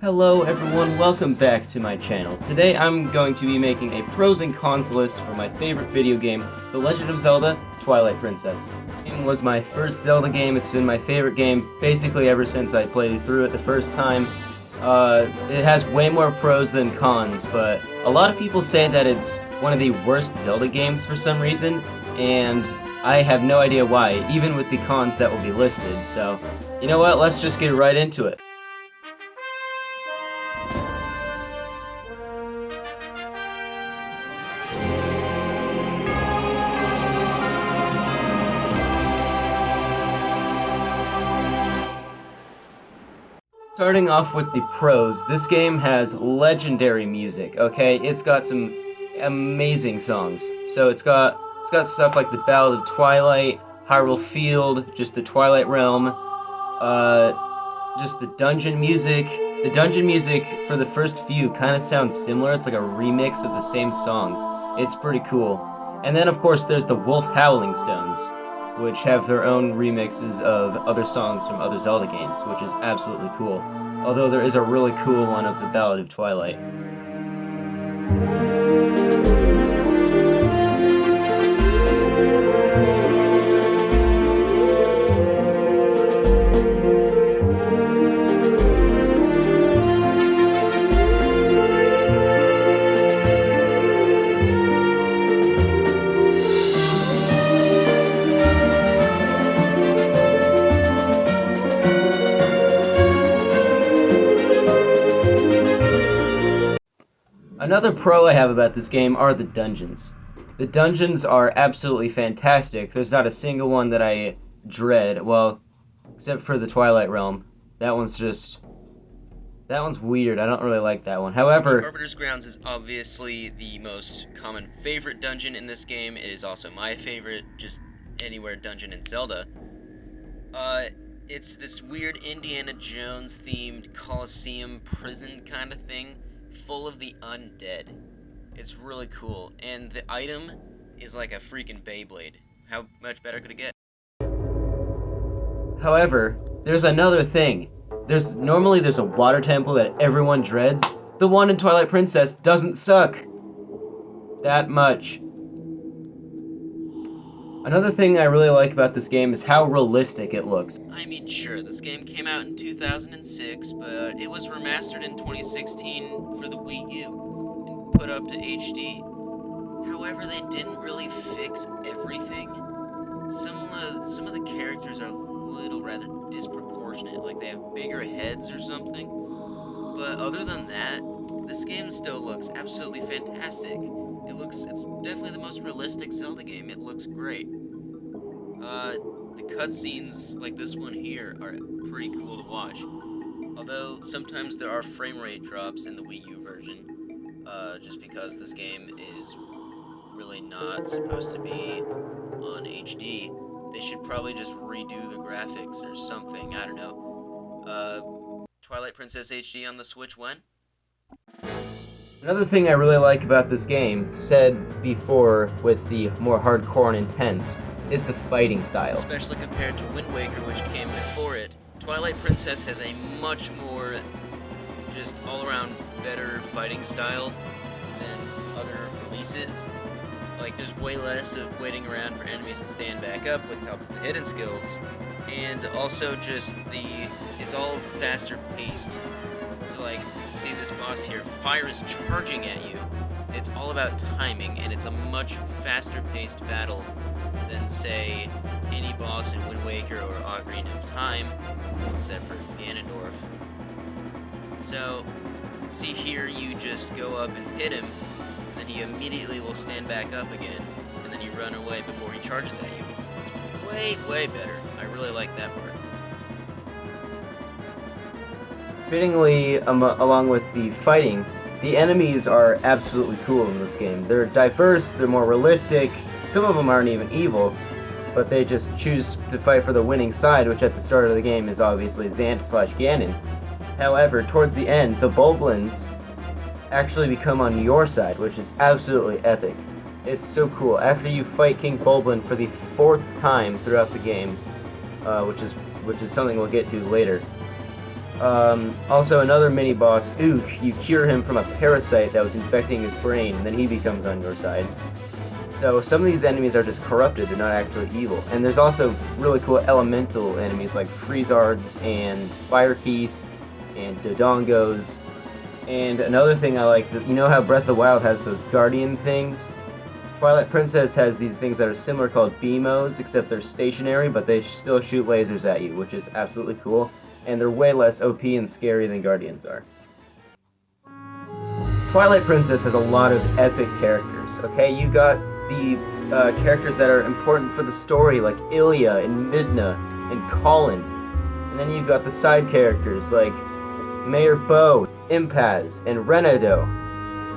Hello everyone, welcome back to my channel. Today I'm going to be making a pros and cons list for my favorite video game, The Legend of Zelda: Twilight Princess. This game was my first Zelda game. It's been my favorite game basically ever since I played through it the first time. It has way more pros than cons, but a lot of people say that it's one of the worst Zelda games for some reason, and I have no idea why, even with the cons that will be listed. So, you know what, let's just get right into it. Starting off with the pros, this game has legendary music, okay? It's got some amazing songs. So it's got stuff like the Ballad of Twilight, Hyrule Field, just the Twilight Realm, just the dungeon music. The dungeon music for the first few kind of sounds similar. It's like a remix of the same song. It's pretty cool. And then of course there's the Wolf Howling Stones, which have their own remixes of other songs from other Zelda games, which is absolutely cool. Although there is a really cool one of the Ballad of Twilight. Another pro I have about this game are the dungeons. The dungeons are absolutely fantastic. There's not a single one that I dread, well, except for the Twilight Realm. That one's weird. I don't really like that one. However, Arbiter's Grounds is obviously the most common favorite dungeon in this game. It is also my favorite, just anywhere dungeon in Zelda. It's this weird Indiana Jones themed Colosseum prison kind of thing, full of the undead. It's really cool, and the item is like a freaking Beyblade. How much better could it get? However, there's another thing. Normally there's a water temple that everyone dreads. The one in Twilight Princess doesn't suck that much. Another thing I really like about this game is how realistic it looks. I mean, sure, this game came out in 2006, but it was remastered in 2016 for the Wii U and put up to HD. However, they didn't really fix everything. Some of the characters are a little rather disproportionate, like they have bigger heads or something. But other than that, this game still looks absolutely fantastic. It's definitely the most realistic Zelda game. It looks great. The cutscenes, like this one here, are pretty cool to watch. Although, sometimes there are frame rate drops in the Wii U version, just because this game is really not supposed to be on HD. They should probably just redo the graphics or something, I don't know. Twilight Princess HD on the Switch when? Another thing I really like about this game, said before with the more hardcore and intense, is the fighting style. Especially compared to Wind Waker, which came before it, Twilight Princess has a much more, just all-around better fighting style than other releases. Like, there's way less of waiting around for enemies to stand back up with help of the hidden skills, and also just it's all faster paced. So like, see this boss here, fire is charging at you. It's all about timing, and it's a much faster paced battle than, say, any boss in Wind Waker or Ocarina of Time, except for Ganondorf. So, see here, you just go up and hit him, and then he immediately will stand back up again, and then you run away before he charges at you. It's way, way better. I really like that part. Fittingly, along with the fighting, the enemies are absolutely cool in this game. They're diverse, they're more realistic, some of them aren't even evil, but they just choose to fight for the winning side, which at the start of the game is obviously Zant/Ganon. However, towards the end, the Boblins actually become on your side, which is absolutely epic. It's so cool. After you fight King Boblin for the 4th time throughout the game, which is something we'll get to later, Also, another mini-boss, Ook, you cure him from a parasite that was infecting his brain, and then he becomes on your side. So some of these enemies are just corrupted, they're not actually evil. And there's also really cool elemental enemies like Freezards and Fire Keys and Dodongos. And another thing I like, you know how Breath of the Wild has those guardian things? Twilight Princess has these things that are similar called Beamos, except they're stationary, but they still shoot lasers at you, which is absolutely cool. And they're way less OP and scary than Guardians are. Twilight Princess has a lot of epic characters, okay? You got the characters that are important for the story, like Ilya and Midna and Colin. And then you've got the side characters, like Mayor Bo, Impaz, and Renado.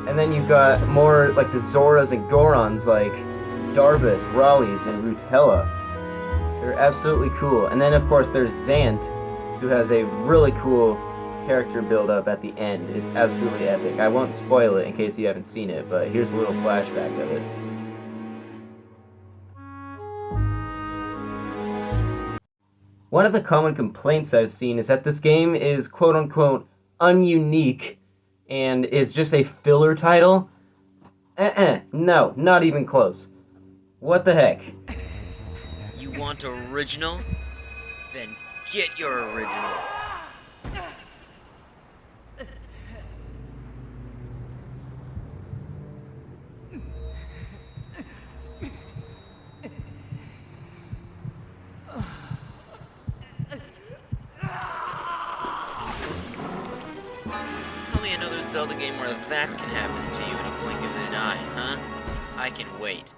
And then you've got more like the Zoras and Gorons, like Darbus, Raleighs, and Rutella. They're absolutely cool. And then, of course, there's Zant, who has a really cool character build-up at the end. It's absolutely epic. I won't spoil it in case you haven't seen it, but here's a little flashback of it. One of the common complaints I've seen is that this game is quote-unquote ununique and is just a filler title. No, not even close. What the heck? You want original? Then get your original. Tell me another Zelda game where that can happen to you in a blink of an eye, huh? I can wait.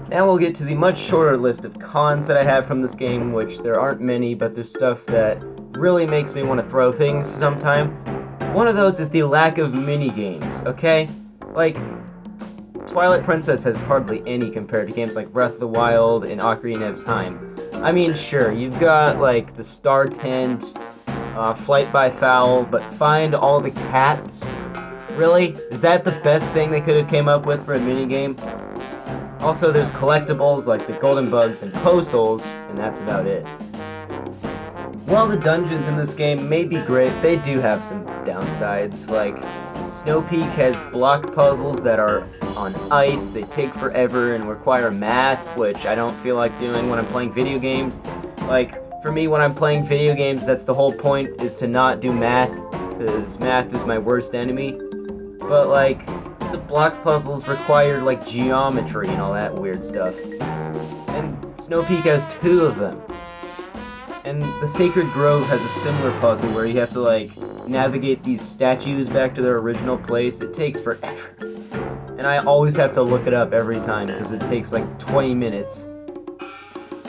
Now we'll get to the much shorter list of cons that I have from this game, which there aren't many, but there's stuff that really makes me want to throw things sometime. One of those is the lack of minigames, okay? Like, Twilight Princess has hardly any compared to games like Breath of the Wild and Ocarina of Time. I mean, sure, you've got, like, the Star Tent, Flight by Fowl, but find all the cats? Really? Is that the best thing they could have came up with for a minigame? Also, there's collectibles like the Golden Bugs and Postals, and that's about it. While the dungeons in this game may be great, they do have some downsides. Like, Snow Peak has block puzzles that are on ice, they take forever and require math, which I don't feel like doing when I'm playing video games. Like, for me, when I'm playing video games, that's the whole point, is to not do math, because math is my worst enemy. But, like, the block puzzles require, like, geometry and all that weird stuff. And Snow Peak has 2 of them. And the Sacred Grove has a similar puzzle where you have to, like, navigate these statues back to their original place. It takes forever. And I always have to look it up every time because it takes, like, 20 minutes.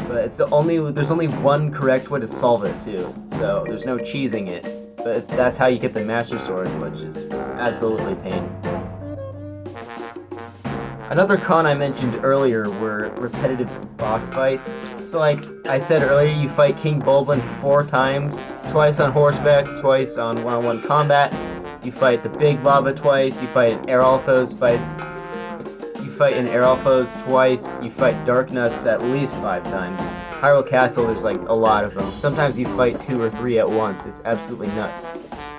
But there's only one correct way to solve it, too. So there's no cheesing it. But that's how you get the Master Sword, which is absolutely pain. Another con I mentioned earlier were repetitive boss fights. So like I said earlier, you fight King Bulblin 4 times, twice on horseback, twice on one-on-one combat. You fight the Big Lava twice, you fight an Aralfos twice, you fight Dark Nuts at least 5 times. Hyrule Castle, there's like a lot of them. Sometimes you fight 2 or 3 at once, it's absolutely nuts.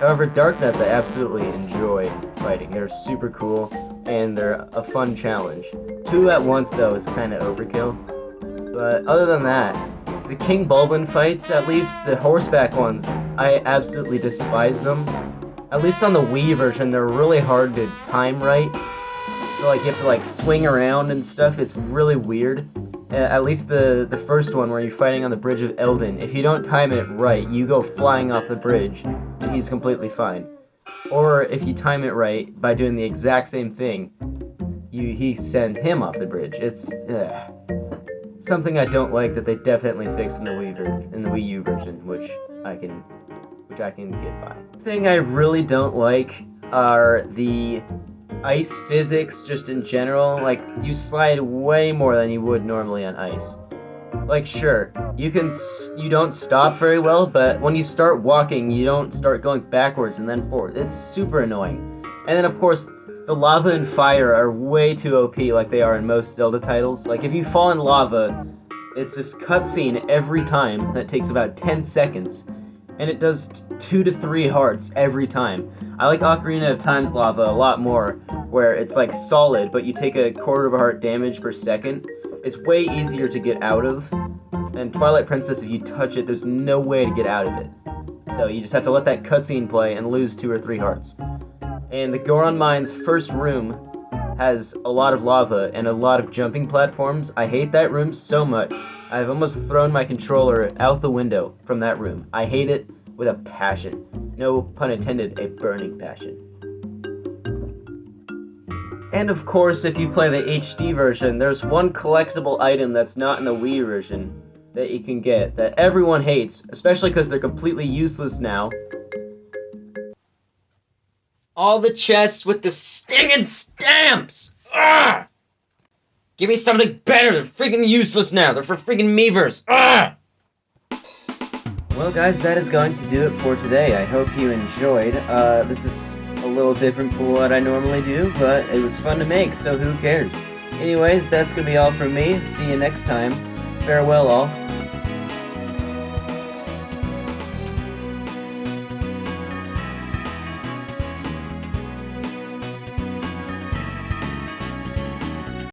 However, Dark Nuts I absolutely enjoy fighting. They're super cool, and they're a fun challenge. 2 at once, though, is kind of overkill. But other than that, the King Bulblin fights, at least the horseback ones, I absolutely despise them. At least on the Wii version, they're really hard to time right. So like you have to like swing around and stuff, it's really weird. At least the first one where you're fighting on the Bridge of Eldin, if you don't time it right, you go flying off the bridge, and he's completely fine. Or if you time it right by doing the exact same thing, he send him off the bridge. It's something I don't like that they definitely fixed in the Wii U version, which I can get by. The thing I really don't like are the ice physics just in general. Like, you slide way more than you would normally on ice. Like, sure, you don't stop very well, but when you start walking, you don't start going backwards and then forward. It's super annoying. And then, of course, the lava and fire are way too OP like they are in most Zelda titles. Like, if you fall in lava, it's this cutscene every time that takes about 10 seconds. and it does 2 to 3 hearts every time. I like Ocarina of Time's lava a lot more, where it's like solid, but you take a quarter of a heart damage per second. It's way easier to get out of, and Twilight Princess, if you touch it, there's no way to get out of it. So you just have to let that cutscene play and lose 2 or 3 hearts. And the Goron Mine's first room has a lot of lava and a lot of jumping platforms. I hate that room so much. I've almost thrown my controller out the window from that room. I hate it with a passion. No pun intended, a burning passion. And of course, if you play the HD version, there's one collectible item that's not in the Wii version that you can get that everyone hates, especially because they're completely useless now. All the chests with the stinging stamps! Ugh! Give me something better, they're freaking useless now, they're for freaking Meavers! Ugh! Well guys, that is going to do it for today. I hope you enjoyed. This is a little different from what I normally do, but it was fun to make, so who cares? Anyways, that's gonna be all from me. See you next time. Farewell all.